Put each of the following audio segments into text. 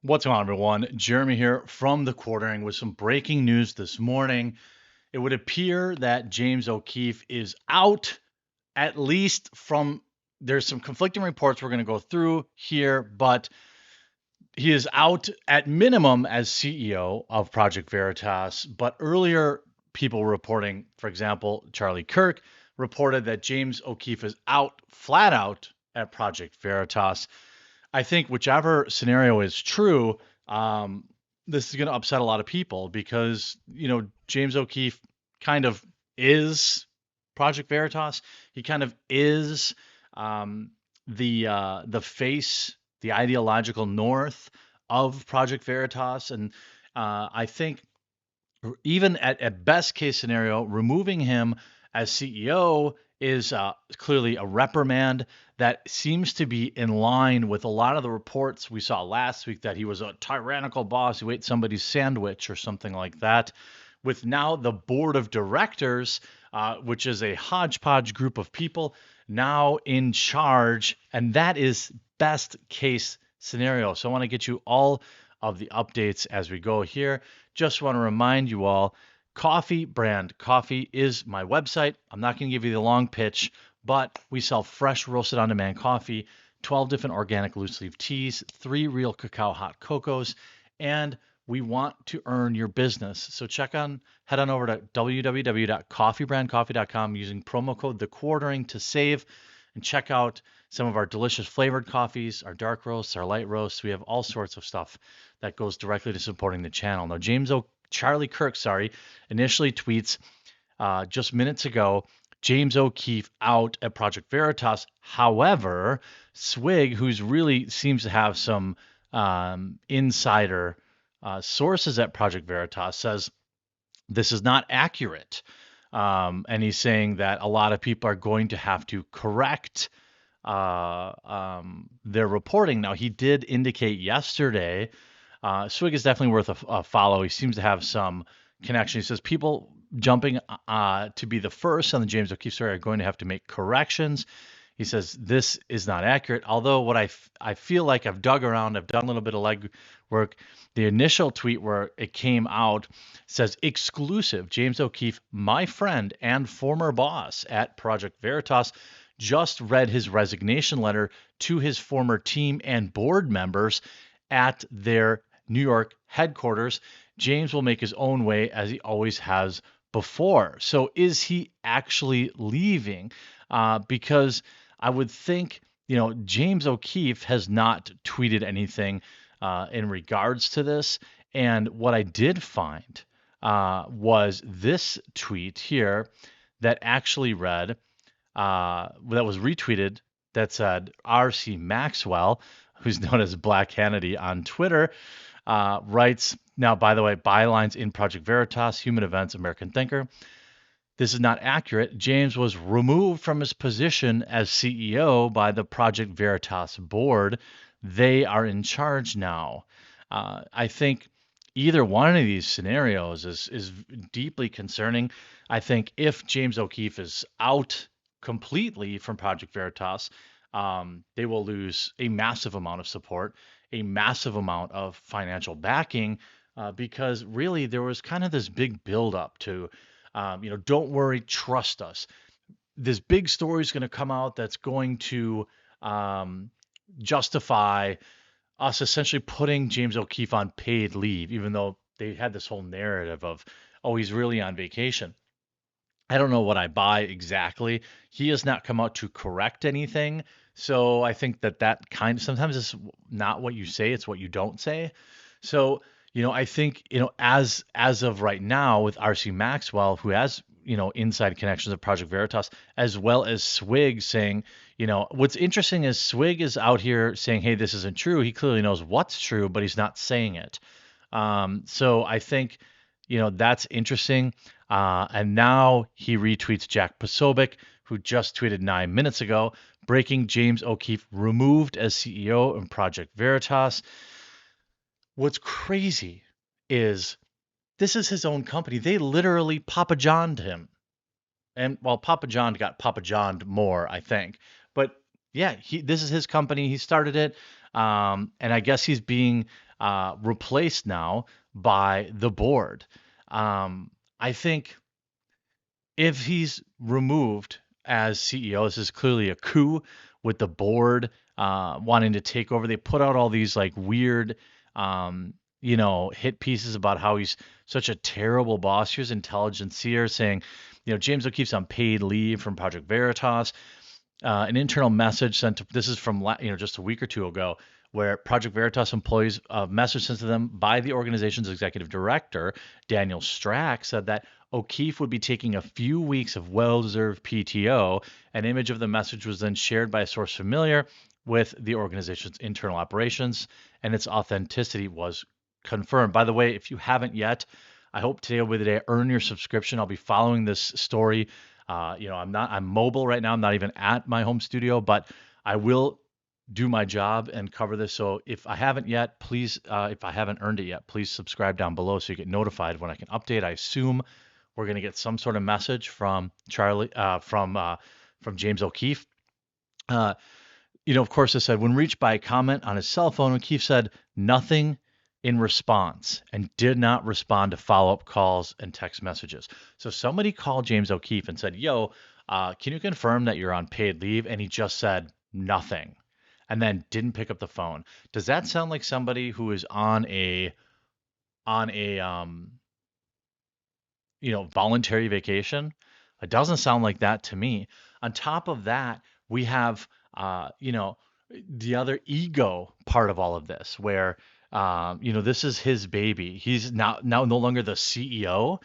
What's going on, everyone? Jeremy here from the Quartering with some breaking news this morning. It would appear that James O'Keefe is out, at least from there's some conflicting reports we're going to go through here, but he is out at minimum as CEO of Project Veritas. But earlier, people were reporting, for example, Charlie Kirk reported that James O'Keefe is out, flat out, at Project Veritas. I think whichever scenario is true, this is going to upset a lot of people because James O'Keefe kind of is Project Veritas. He kind of is um, the face, the ideological north of Project Veritas, and I think even at best case scenario, removing him as CEO is clearly a reprimand that seems to be in line with a lot of the reports we saw last week that he was a tyrannical boss who ate somebody's sandwich or something like that. With now the board of directors, which is a hodgepodge group of people now in charge, and that is best case scenario. So I want to get you all of the updates as we go here. Just want to remind you all, Coffee Brand Coffee is my website. I'm not going to give you the long pitch, but we sell fresh roasted on demand coffee, 12 different organic loose leaf teas, 3 real cacao hot cocos, and we want to earn your business. So head on over to www.coffeebrandcoffee.com using promo code The Quartering to save and check out some of our delicious flavored coffees, our dark roasts, our light roasts. We have all sorts of stuff that goes directly to supporting the channel. Now, Charlie Kirk, initially tweets just minutes ago, James O'Keefe out at Project Veritas. However, Swig, who's really seems to have some insider sources at Project Veritas, says this is not accurate. And he's saying that a lot of people are going to have to correct their reporting. Now, he did indicate yesterday, Swig is definitely worth a follow. He seems to have some connection. He says people jumping to be the first on the James O'Keefe story are going to have to make corrections. He says this is not accurate. Although what I feel like I've dug around, I've done a little bit of leg work. The initial tweet where it came out says exclusive James O'Keefe, my friend and former boss at Project Veritas, just read his resignation letter to his former team and board members at their New York headquarters. James will make his own way as he always has before. So is he actually leaving? Because I would think, James O'Keefe has not tweeted anything in regards to this. And what I did find was this tweet here that actually read, that was retweeted, that said R.C. Maxwell, who's known as Black Kennedy on Twitter, writes, now, by the way, bylines in Project Veritas, Human Events, American Thinker. This is not accurate. James was removed from his position as CEO by the Project Veritas board. They are in charge now. I think either one of these scenarios is deeply concerning. I think if James O'Keefe is out completely from Project Veritas, they will lose a massive amount of support, a massive amount of financial backing, because really there was kind of this big buildup to, don't worry, trust us. This big story is going to come out that's going to justify us essentially putting James O'Keefe on paid leave, even though they had this whole narrative of, oh, he's really on vacation. I don't know what I buy exactly. He has not come out to correct anything. So I think that kind of sometimes it's not what you say, it's what you don't say. So, I think, as of right now with RC Maxwell, who has, inside connections of Project Veritas, as well as Swig saying, what's interesting is Swig is out here saying, hey, this isn't true. He clearly knows what's true, but he's not saying it. So I think, that's interesting. And now he retweets Jack Posobiec, who just tweeted 9 minutes ago, breaking James O'Keefe removed as CEO in Project Veritas. What's crazy is this is his own company. They literally Papa John'd him. And well, Papa John got Papa John'd more, I think. But yeah, this is his company. He started it. And I guess he's being replaced now by the board. I think if he's removed as CEO, this is clearly a coup with the board wanting to take over. They put out all these like weird, hit pieces about how he's such a terrible boss. Here's Intelligencer saying, James O'Keefe's on paid leave from Project Veritas. An internal message sent to this is from just a week or two ago, where Project Veritas employees a message sent to them by the organization's executive director Daniel Strack said that O'Keefe would be taking a few weeks of well-deserved PTO. An image of the message was then shared by a source familiar with the organization's internal operations, and its authenticity was confirmed. By the way, if you haven't yet, I hope today will be the day. Earn your subscription. I'll be following this story. I'm mobile right now. I'm not even at my home studio, but I will do my job and cover this. So if I haven't yet, please, if I haven't earned it yet, please subscribe down below so you get notified when I can update. I assume we're going to get some sort of message from from James O'Keefe. Uh, of course, it said when reached by a comment on his cell phone, O'Keefe said nothing in response and did not respond to follow-up calls and text messages. So somebody called James O'Keefe and said, "Yo, can you confirm that you're on paid leave?" And he just said nothing, and then didn't pick up the phone. Does that sound like somebody who is on a voluntary vacation? It doesn't sound like that to me. On top of that, we have, the other ego part of all of this, where, this is his baby. He's now no longer the CEO.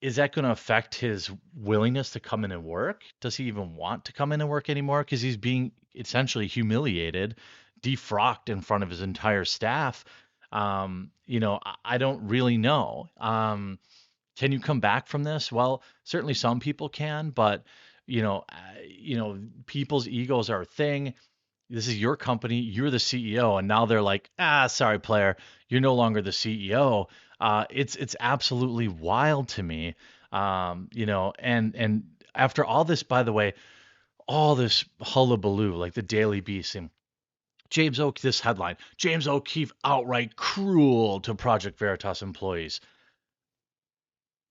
Is that going to affect his willingness to come in and work? Does he even want to come in and work anymore? Because he's being essentially humiliated, defrocked in front of his entire staff. I don't really know. Can you come back from this? Well, certainly some people can, but people's egos are a thing. This is your company, you're the CEO, and now they're like, sorry, player, you're no longer the CEO. It's absolutely wild to me. And after all this, by the way, all this hullabaloo, like the Daily Beast and this headline, James O'Keefe outright cruel to Project Veritas employees.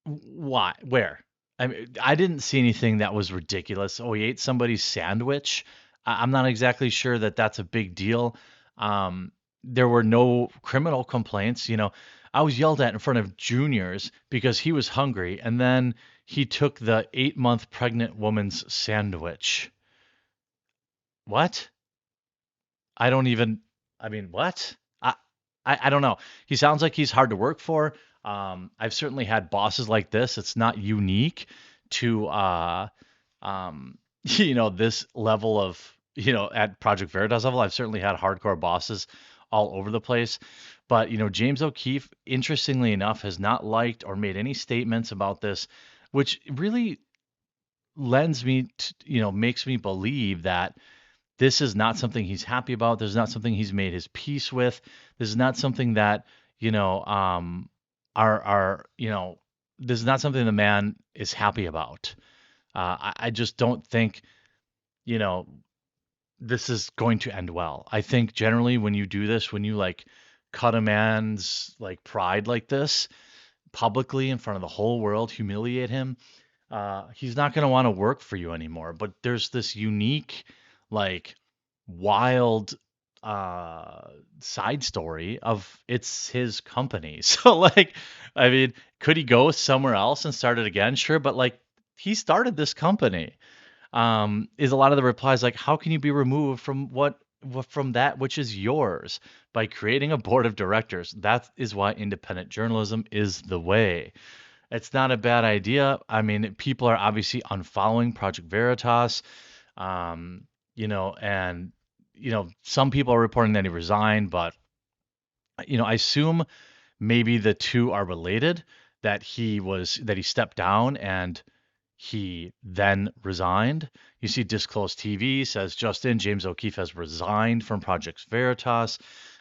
Why? Where? I mean, I didn't see anything that was ridiculous. Oh, he ate somebody's sandwich. I'm not exactly sure that that's a big deal. There were no criminal complaints. I was yelled at in front of juniors because he was hungry, and then he took the 8-month pregnant woman's sandwich. What? I don't even. I mean, what? I don't know. He sounds like he's hard to work for. I've certainly had bosses like this. It's not unique to this level of at Project Veritas level. I've certainly had hardcore bosses all over the place. But James O'Keefe, interestingly enough, has not liked or made any statements about this, which really lends me to, makes me believe that this is not something he's happy about. This is not something he's made his peace with. This is not something that, are, this is not something the man is happy about. I just don't think, you know, this is going to end well. I think generally when you do this, when you like cut a man's like pride like this publicly in front of the whole world, humiliate him, he's not going to want to work for you anymore. But there's this unique, like, wild side story of it's his company. So, like, I mean, could he go somewhere else and start it again? Sure, but like, he started this company. Is a lot of the replies like, how can you be removed from from that which is yours by creating a board of directors? That is why independent journalism is the way. It's not a bad idea. I mean, people are obviously unfollowing Project Veritas, and some people are reporting that he resigned, but I assume maybe the two are related. That he stepped down and he then resigned. You see, Disclosed TV says just in, James O'Keefe has resigned from Project Veritas.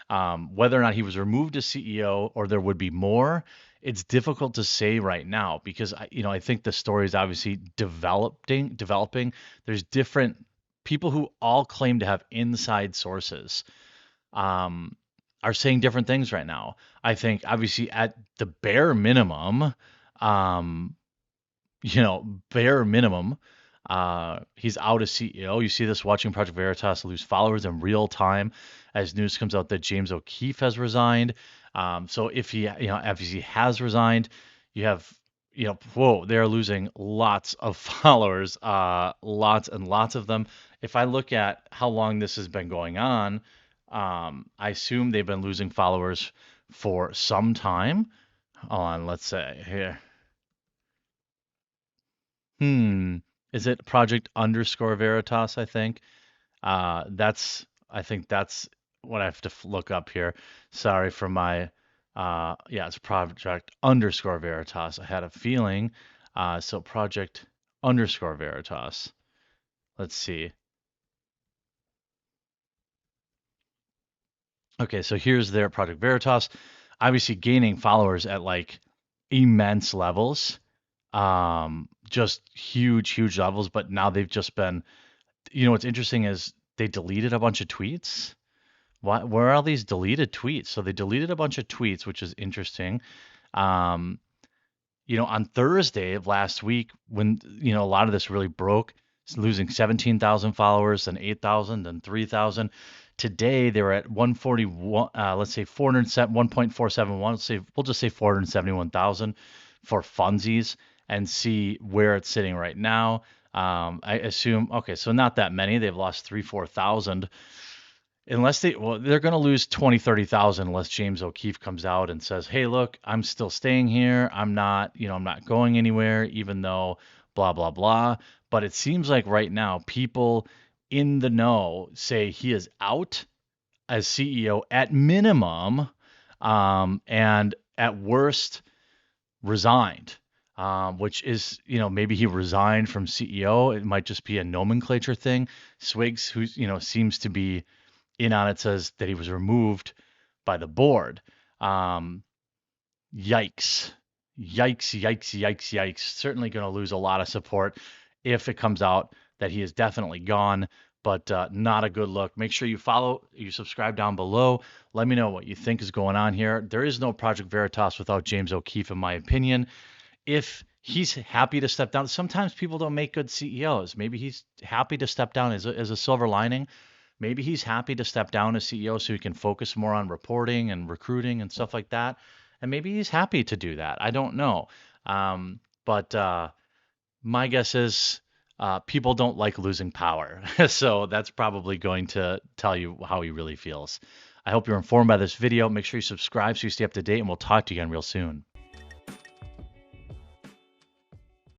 Whether or not he was removed as CEO or there would be more, it's difficult to say right now because I think the story is obviously developing. There's different people who all claim to have inside sources. Um, are saying different things right now. I think obviously at the bare minimum, um, bare minimum, he's out as CEO. You see this watching Project Veritas lose followers in real time as news comes out that James O'Keefe has resigned. So if he, if he has resigned, you have, whoa, they're losing lots of followers, lots and lots of them. If I look at how long this has been going on, I assume they've been losing followers for some time. On, let's say here. Hmm. Is it Project underscore Veritas, I think? I think that's what I have to look up here. Sorry for my, yeah, it's Project underscore Veritas. I had a feeling. So Project underscore Veritas. Let's see. Okay, so here's their Project Veritas. Obviously gaining followers at like immense levels. Just huge, huge levels, but now they've just been, what's interesting is they deleted a bunch of tweets. Where are all these deleted tweets? So they deleted a bunch of tweets, which is interesting. Um, on Thursday of last week, when a lot of this really broke, it's losing 17,000 followers, then 8,000, then 3,000. Today they were at 141. Let's say 407, 1.471. Let's say we'll just say 471,000 for funsies and see where it's sitting right now. I assume okay, so not that many. They've lost 4,000 unless they're going to lose 20, 30,000 unless James O'Keefe comes out and says, "Hey, look, I'm still staying here. I'm not going anywhere even though blah blah blah." But it seems like right now people in the know say he is out as CEO at minimum, and at worst resigned. Which is, maybe he resigned from CEO. It might just be a nomenclature thing. Swigs, who seems to be in on it, says that he was removed by the board. Um, Yikes. Yikes, yikes, yikes, yikes. Certainly going to lose a lot of support if it comes out that he is definitely gone, but not a good look. Make sure you subscribe down below. Let me know what you think is going on here. There is no Project Veritas without James O'Keefe, in my opinion. If he's happy to step down, sometimes people don't make good CEOs. Maybe he's happy to step down as a silver lining. Maybe he's happy to step down as CEO so he can focus more on reporting and recruiting and stuff like that. And maybe he's happy to do that. I don't know. But my guess is people don't like losing power. So that's probably going to tell you how he really feels. I hope you're informed by this video. Make sure you subscribe so you stay up to date, and we'll talk to you again real soon.